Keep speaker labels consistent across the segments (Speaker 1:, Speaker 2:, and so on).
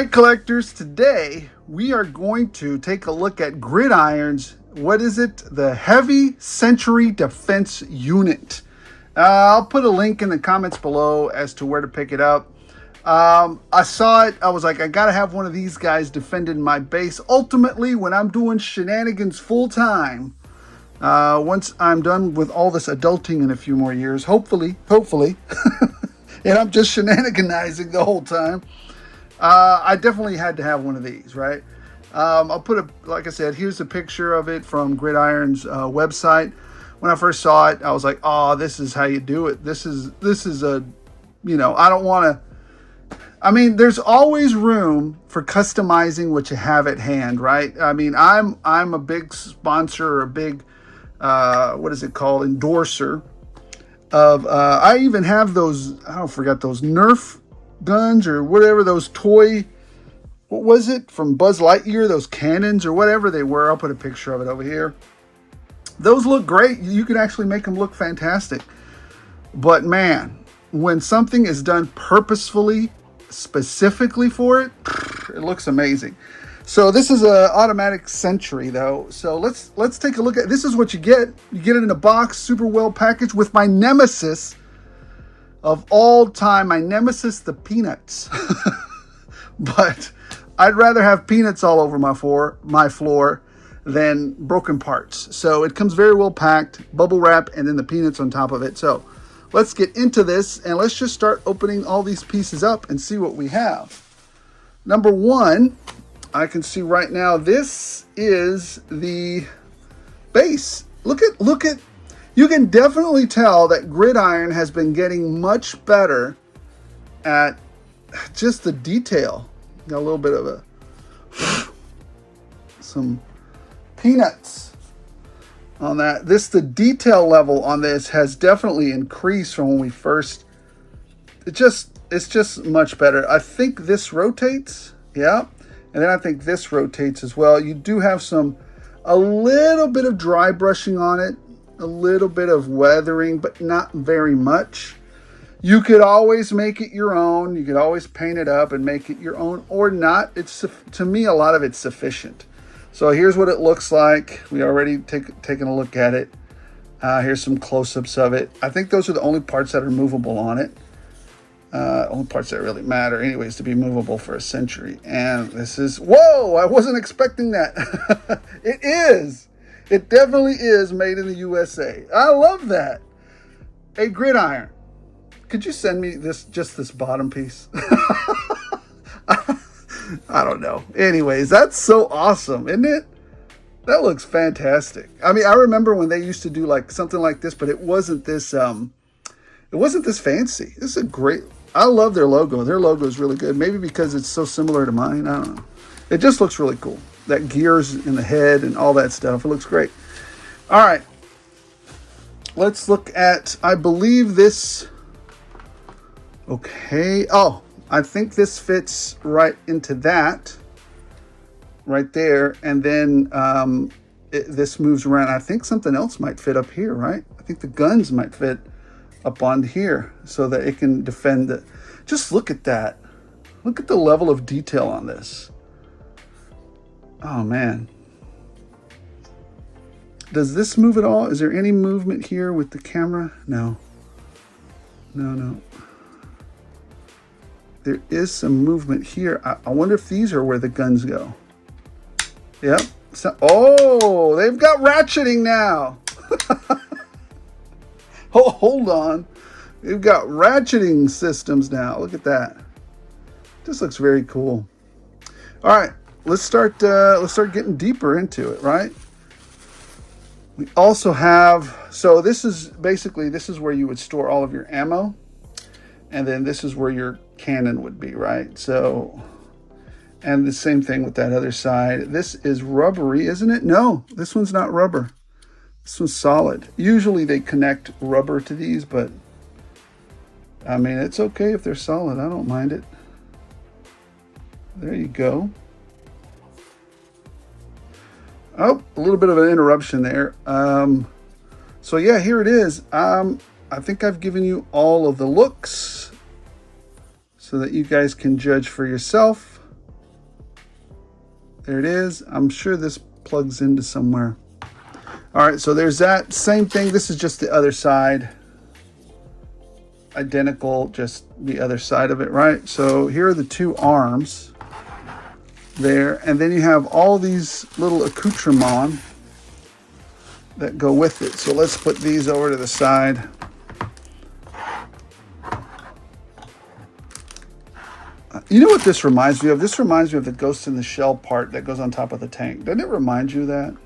Speaker 1: right, collectors, today we are going to take a look at Gridiron's, what is it? The Heavy Sentry Defense Unit. I'll put a link in the comments below as to where to pick it up. I saw it. I was like, I got to have one of these guys defending my base. Ultimately, when I'm doing shenanigans full time, once I'm done with all this adulting in a few more years, hopefully, and I'm just shenaniganizing the whole time, I definitely had to have one of these, right? I'll put like I said, here's a picture of it from Gridiron's website. When I first saw it, I was like, oh, this is how you do it. This is a, I don't want to, there's always room for customizing what you have at hand, right? I'm a big sponsor, or a big, what is it called? Endorser of, I even have those, I forgot those Nerf guns or whatever, those toy, what was it, from Buzz Lightyear, those cannons or whatever they were. I'll put a picture of it over here. Those look great. You can actually make them look fantastic. But man, when something is done purposefully, specifically for it, it looks amazing. So this is an automatic Sentry though. So let's take a look at, this is what you get. You get it in a box, super well packaged, with my nemesis of all time, my nemesis, the peanuts. But I'd rather have peanuts all over my floor than broken parts. So it comes very well packed, bubble wrap, and then the peanuts on top of it. So let's get into this and let's just start opening all these pieces up and see what we have. Number one, I can see right now, this is the base. Look at, you can definitely tell that Gridiron has been getting much better at just the detail. Got a little bit of some peanuts on that. The detail level on this has definitely increased from when we first, it's just much better. I think this rotates, yeah. And then I think this rotates as well. You do have a little bit of dry brushing on it, a little bit of weathering, but not very much. You could always make it your own. You could always paint it up and make it your own, or not. To me, a lot of it's sufficient. So here's what it looks like. We already taken a look at it. Here's some close-ups of it. I think those are the only parts that are movable on it. Only parts that really matter anyways to be movable for a Sentry. And this is, whoa, I wasn't expecting that. It is. It definitely is made in the USA. I love that. Hey, Gridiron, could you send me just this bottom piece? I don't know. Anyways, that's so awesome, isn't it? That looks fantastic. I remember when they used to do like something like this, but it wasn't this fancy. This is a great, I love their logo. Their logo is really good. Maybe because it's so similar to mine. I don't know. It just looks really cool. That gears in the head and all that stuff. It looks great. All right. Let's look at, I believe this, okay. Oh, I think this fits right into that, right there. And then this moves around. I think something else might fit up here, right? I think the guns might fit up on here so that it can defend it. Just look at that. Look at the level of detail on this. Oh, man. Does this move at all? Is there any movement here with the camera? No. No. There is some movement here. I wonder if these are where the guns go. Yep. So, oh, they've got ratcheting now. Oh, hold on. They've got ratcheting systems now. Look at that. This looks very cool. All right, let's start getting deeper into it, right? We also have, so this is where you would store all of your ammo. And then this is where your cannon would be, right? So, and the same thing with that other side. This is rubbery, isn't it? No, this one's not rubber. This one's solid. Usually they connect rubber to these, but it's okay if they're solid. I don't mind it. There you go. Oh, a little bit of an interruption there. So yeah, here it is. I think I've given you all of the looks so that you guys can judge for yourself. There it is. I'm sure this plugs into somewhere. All right, so there's that. Same thing. This is just the other side. Identical, just the other side of it, right? So here are the two arms there. And then you have all these little accoutrements that go with it. So let's put these over to the side. You know what this reminds me of? This reminds me of the Ghost in the Shell part that goes on top of the tank. Doesn't it remind you of that?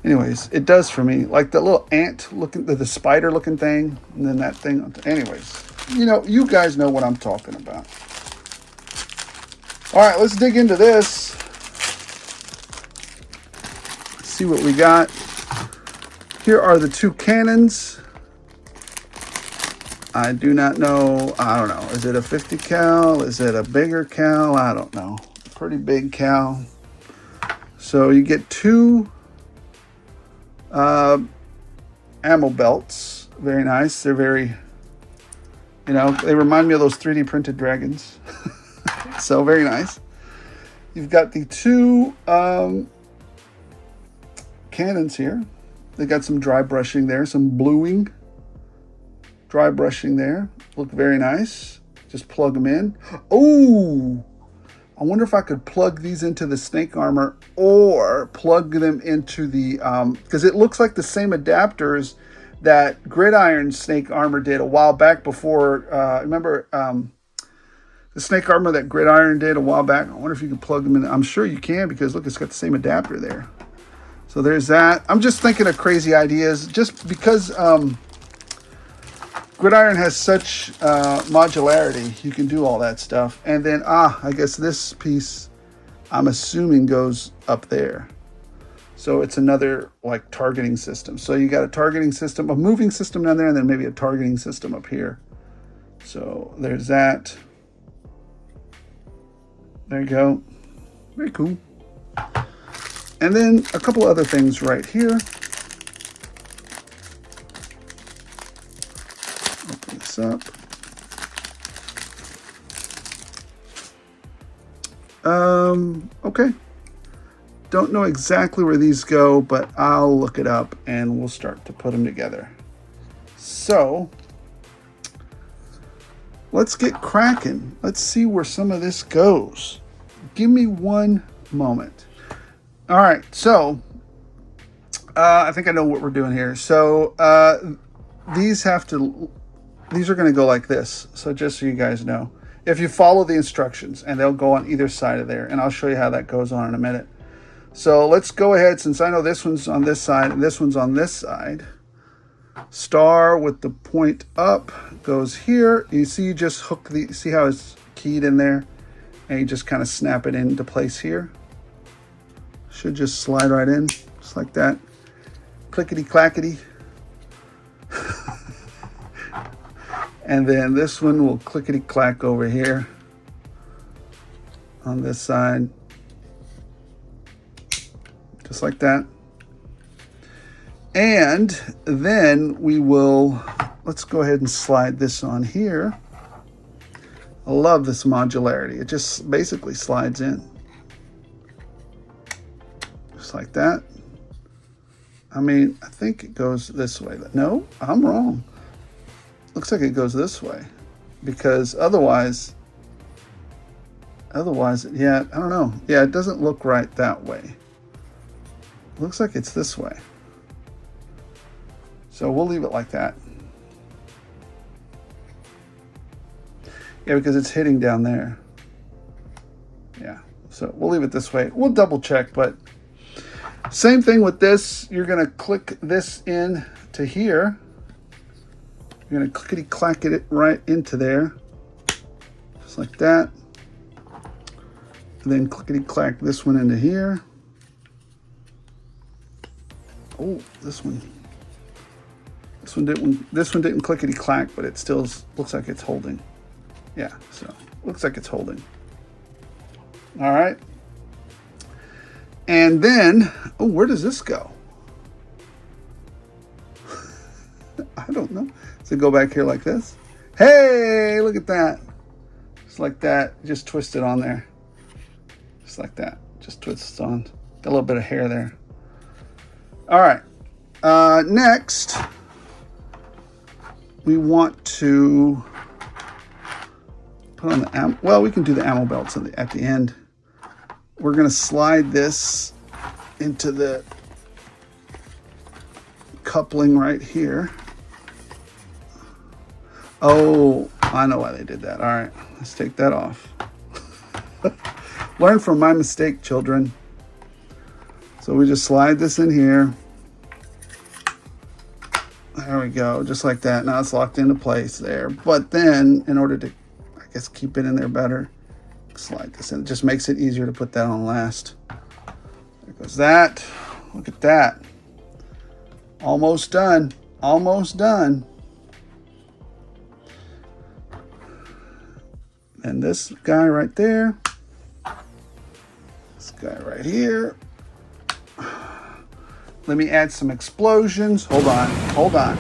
Speaker 1: Anyways, it does for me. Like the little ant looking, the spider looking thing, and then that thing. Anyways, you know, you guys know what I'm talking about. All right, let's dig into this. See what we got. Here are the two cannons. I do not know. I don't know. Is it a 50 cal? Is it a bigger cal? I don't know. Pretty big cal. So you get two ammo belts. Very nice. They're very, you know, they remind me of those 3D printed dragons. So very nice. You've got the two cannons here. They got some dry brushing there, some bluing. Dry brushing there. Look very nice. Just plug them in. Oh, I wonder if I could plug these into the snake armor or plug them into the, because it looks like the same adapters that Gridiron snake armor did a while back before, remember the snake armor that Gridiron did a while back? I wonder if you can plug them in. I'm sure you can because look, it's got the same adapter there. So there's that. I'm just thinking of crazy ideas just because Gridiron has such modularity. You can do all that stuff. And then, I guess this piece, I'm assuming, goes up there. So it's another, like, targeting system. So you got a targeting system, a moving system down there, and then maybe a targeting system up here. So there's that. There you go. Very cool. And then a couple other things right here. Open this up. Okay. Don't know exactly where these go, but I'll look it up and we'll start to put them together. So let's get cracking. Let's see where some of this goes. Give me one moment. All right, so I think I know what we're doing here. So these are going to go like this. So just so you guys know, if you follow the instructions, and they'll go on either side of there, and I'll show you how that goes on in a minute. So let's go ahead, since I know this one's on this side and this one's on this side. Star with the point up goes here. You see, you just hook the, see how it's keyed in there? And you just kind of snap it into place here. Should just slide right in, just like that. Clickety clackety. And then this one will clickety clack over here on this side. Just like that. And then we will, let's go ahead and slide this on here. I love this modularity. It just basically slides in. Just like that. I mean, I think it goes this way. No, I'm wrong. Looks like it goes this way. Because otherwise, yeah, I don't know. Yeah, it doesn't look right that way. It looks like it's this way. So we'll leave it like that. Yeah, because it's hitting down there. Yeah, so we'll leave it this way. We'll double check, but same thing with this. You're going to click this in to here. You're going to clickety-clack it right into there. Just like that. And then clickety-clack this one into here. Oh, this one didn't clickety-clack, but it still looks like it's holding. Yeah, so looks like it's holding. All right. And then, oh, where does this go? I don't know. Does it go back here like this? Hey, look at that. Just like that. Just twist it on there. Just like that. just twists on. Got a little bit of hair there. All right. Next, we want to put on the ammo. Well, we can do the ammo belts at the end. We're going to slide this into the coupling right here. Oh, I know why they did that. All right, let's take that off. Learn from my mistake, children. So we just slide this in here. There we go, just like that. Now it's locked into place there. But then, in order to, I guess, keep it in there better, slide this in. It just makes it easier to put that on last. There goes that. Look at that. Almost done. Almost done. And this guy right there. This guy right here. Let me add some explosions. Hold on. Hold on.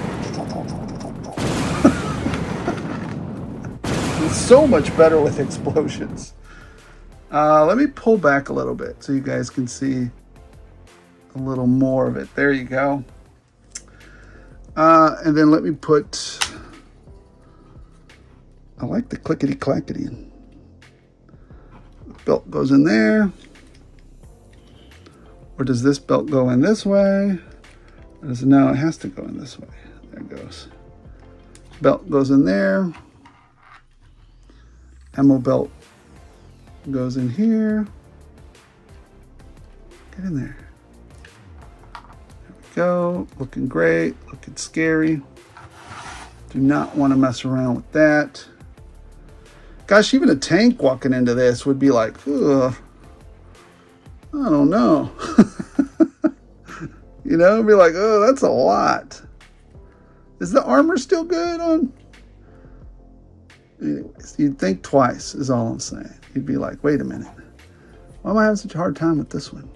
Speaker 1: It's so much better with explosions. Let me pull back a little bit so you guys can see a little more of it. There you go. And then let me put, I like the clickety-clackety. Belt goes in there. Or does this belt go in this way? No, it has to go in this way. There it goes. Belt goes in there. Ammo belt goes in here. Get in there. There we go. Looking great. Looking scary. Do not want to mess around with that. Gosh, even a tank walking into this would be like, ugh. I don't know. You know, be like, oh, that's a lot. Is the armor still good on? Anyways, you'd think twice is all I'm saying. You'd be like, wait a minute. Why am I having such a hard time with this one?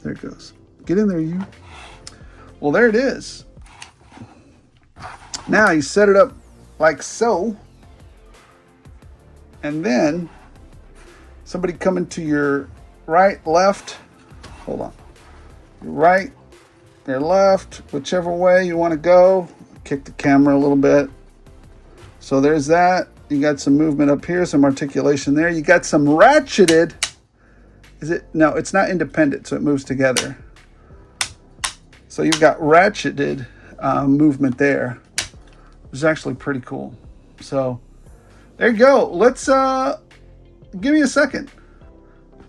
Speaker 1: There it goes. Get in there, you. Well, there it is. Now you set it up like so. And then somebody coming to your right, left. Hold on. Your right, your left, whichever way you want to go. Kick the camera a little bit. So there's that. You got some movement up here, some articulation there. You got some ratcheted. Is it? No, it's not independent, so it moves together. So you've got ratcheted movement there, which is actually pretty cool. So there you go. Let's give me a second.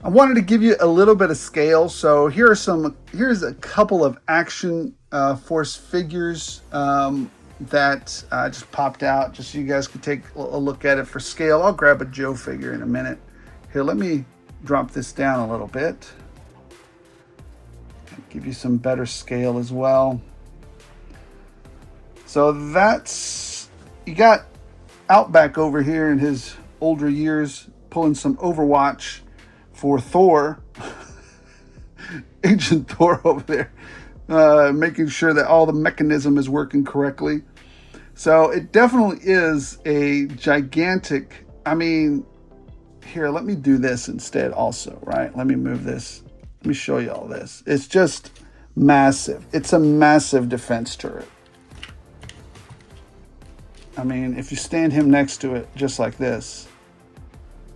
Speaker 1: I wanted to give you a little bit of scale. So here's a couple of action force figures that just popped out, just so you guys could take a look at it for scale. I'll grab a Joe figure in a minute. Here, let me drop this down a little bit. Give you some better scale as well. So that's, you got Outback over here in his older years pulling some Overwatch for Thor. Agent Thor over there, making sure that all the mechanism is working correctly. So it definitely is a gigantic, I mean, here, let me do this instead also, right? Let me move this. Let me show you all this. It's just massive. It's a massive defense turret. I mean, if you stand him next to it just like this,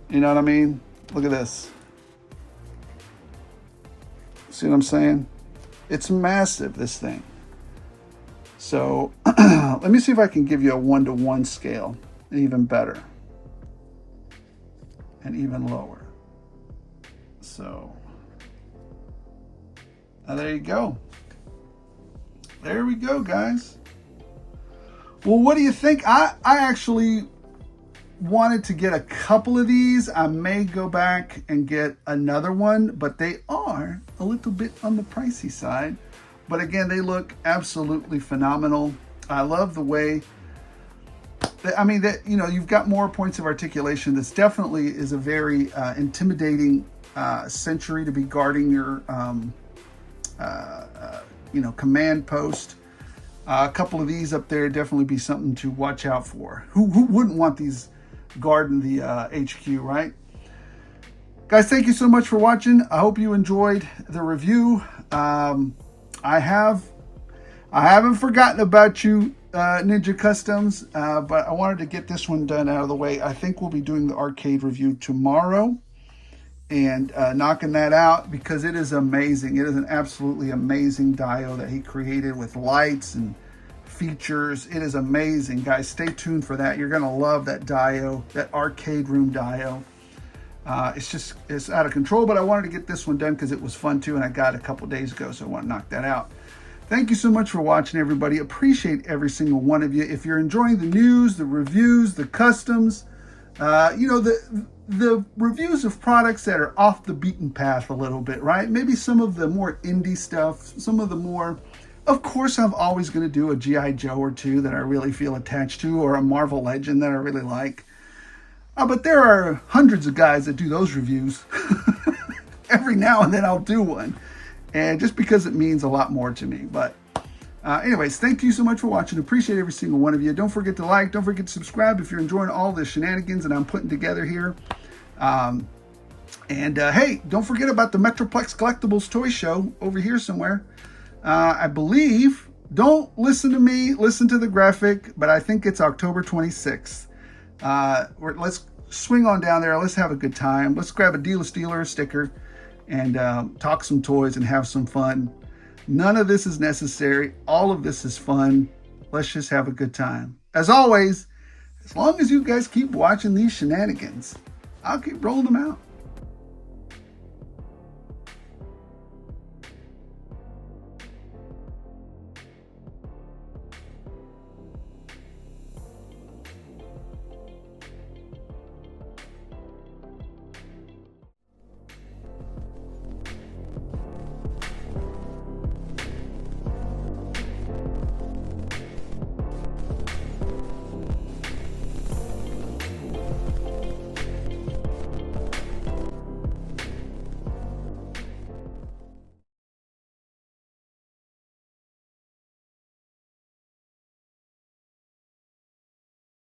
Speaker 1: you know what I mean? Look at this. See what I'm saying? It's massive, this thing. So let me see if I can give you a 1-to-1 scale, even better and even lower. So now there you go. There we go, guys. Well, what do you think? I actually wanted to get a couple of these. I may go back and get another one, but they are a little bit on the pricey side. But again, they look absolutely phenomenal. I love the way that, I mean, that, you know, you've got more points of articulation. This definitely is a very intimidating Sentry to be guarding your, you know, command post. A couple of these up there definitely be something to watch out for. Who wouldn't want these guarding the HQ, right? Guys, thank you so much for watching. I hope you enjoyed the review. I haven't forgotten about you, Ninja Customs, but I wanted to get this one done out of the way. I think we'll be doing the arcade review tomorrow and knocking that out because it is amazing. It is an absolutely amazing dio that he created with lights and features. It is amazing, guys. Stay tuned for that. You're gonna love that dio, that arcade room dio. It's out of control, but I wanted to get this one done because it was fun too, and I got it a couple days ago, so I want to knock that out. Thank you so much for watching, everybody. Appreciate every single one of you. If you're enjoying the news, the reviews, the customs, you know, the reviews of products that are off the beaten path a little bit, right? Maybe some of the more indie stuff, some of the more, of course, I'm always going to do a G.I. Joe or two that I really feel attached to, or a Marvel Legend that I really like. But there are hundreds of guys that do those reviews. Every now and then I'll do one. And just because it means a lot more to me. But anyways, thank you so much for watching. Appreciate every single one of you. Don't forget to like. Don't forget to subscribe if you're enjoying all the shenanigans that I'm putting together here. Hey, don't forget about the Metroplex Collectibles Toy Show over here somewhere. I believe, don't listen to me, listen to the graphic, but I think it's October 26th. Let's swing on down there. Let's have a good time. Let's grab a dealer stealer, a sticker, and talk some toys and have some fun. None of this is necessary. All of this is fun. Let's just have a good time. As always, as long as you guys keep watching these shenanigans, I'll keep rolling them out.